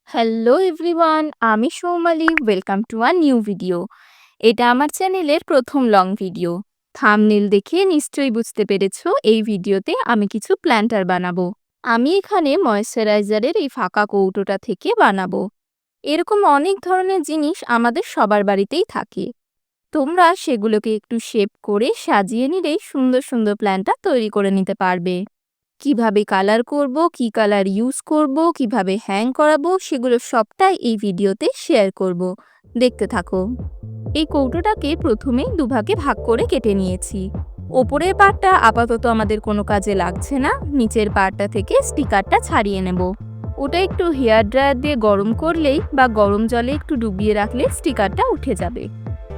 Hello everyone, আমি Soumali. Welcome to a new video. এটা আমার চ্যানেলের প্রথম লং ভিডিও। থাম্বনেল দেখে নিশ্চয়ই বুঝতে পেরেছো এই ভিডিওতে আমি কিছু প্ল্যান্টার বানাবো। আমি এখানে ময়েশ্চারাইজারের এই ফাঁকা কৌটোটা থেকে বানাবো। এরকম অনেক ধরনের জিনিস আমাদের সবার বাড়িতেই থাকে। তোমরা সেগুলোকে একটু শেপ করে সাজিয়ে নিলেই সুন্দর সুন্দর প্ল্যান্টার তৈরি করে নিতে পারবে। কিভাবে কালার করব, কি কালার ইউজ করব, কিভাবে হ্যাং করাবো সেগুলো সবটাই এই ভিডিওতে শেয়ার করব। দেখতে থাকো। এই কৌটোটাকে প্রথমেই দুভাগে ভাগ করে কেটে নিয়েছি। ওপরের পার্টটা আপাতত আমাদের কোনো কাজে লাগছে না, নিচের পার্টটা থেকে স্টিকারটা ছাড়িয়ে নেব। ওটা একটু হেয়ার ড্রায়ার দিয়ে গরম করলেই বা গরম জলে একটু ডুবিয়ে রাখলে স্টিকারটা উঠে যাবে।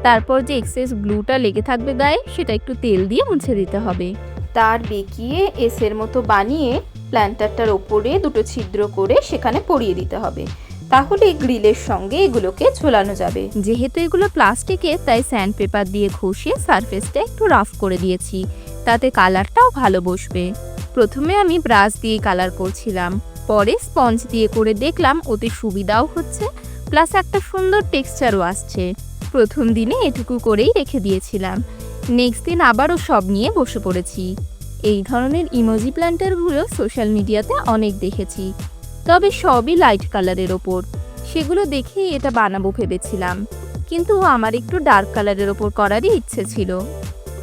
তারপর যে এক্সেস গ্লুটা লেগে থাকবে গায়ে সেটা একটু তেল দিয়ে মুছে দিতে হবে। তার বেঁকিয়ে এসের মতো বানিয়ে প্ল্যান্টারটার ওপরে দুটো ছিদ্র করে সেখানে পরিয়ে দিতে হবে। তাহলে গ্রিলের সঙ্গে এগুলোকে ঝোলানো যাবে। যেহেতু এগুলো প্লাস্টিকের তাই স্যান্ড পেপার দিয়ে ঘষে সারফেসটা একটু রাফ করে দিয়েছি, তাতে কালারটাও ভালো বসবে। প্রথমে আমি ব্রাশ দিয়ে কালার করছিলাম, পরে স্পঞ্জ দিয়ে করে দেখলাম ওতে সুবিধাও হচ্ছে, প্লাস একটা সুন্দর টেক্সচারও আসছে। প্রথম দিনে এটুকু করেই রেখে দিয়েছিলাম। নেক্সট দিন আবারও সব নিয়ে বসে পড়েছি। এই ধরনের ইমোজি প্ল্যান্টারগুলো সোশ্যাল মিডিয়াতে অনেক দেখেছি, তবে সবই লাইট কালারের ওপর। সেগুলো দেখেই এটা বানাবো ভেবেছিলাম, কিন্তু আমার একটু ডার্ক কালারের ওপর করারই ইচ্ছে ছিল।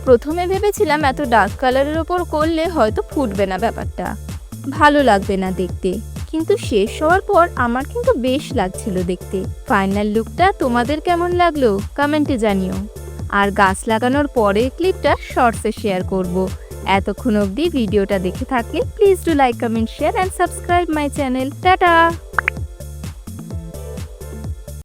প্রথমে ভেবেছিলাম এত ডার্ক কালারের ওপর করলে হয়তো ফুটবে না, ব্যাপারটা ভালো লাগবে না দেখতে, কিন্তু শেষ হওয়ার পর আমার কিন্তু বেশ লাগছিল দেখতে। ফাইনাল লুকটা তোমাদের কেমন লাগলো কমেন্টে জানিও। আর গাছ লাগানোর পরের ক্লিপটা শর্টসে শেয়ার করব। এতক্ষণ অবধি ভিডিওটা দেখে থাকলে please do like, comment, share and subscribe my channel. Tata.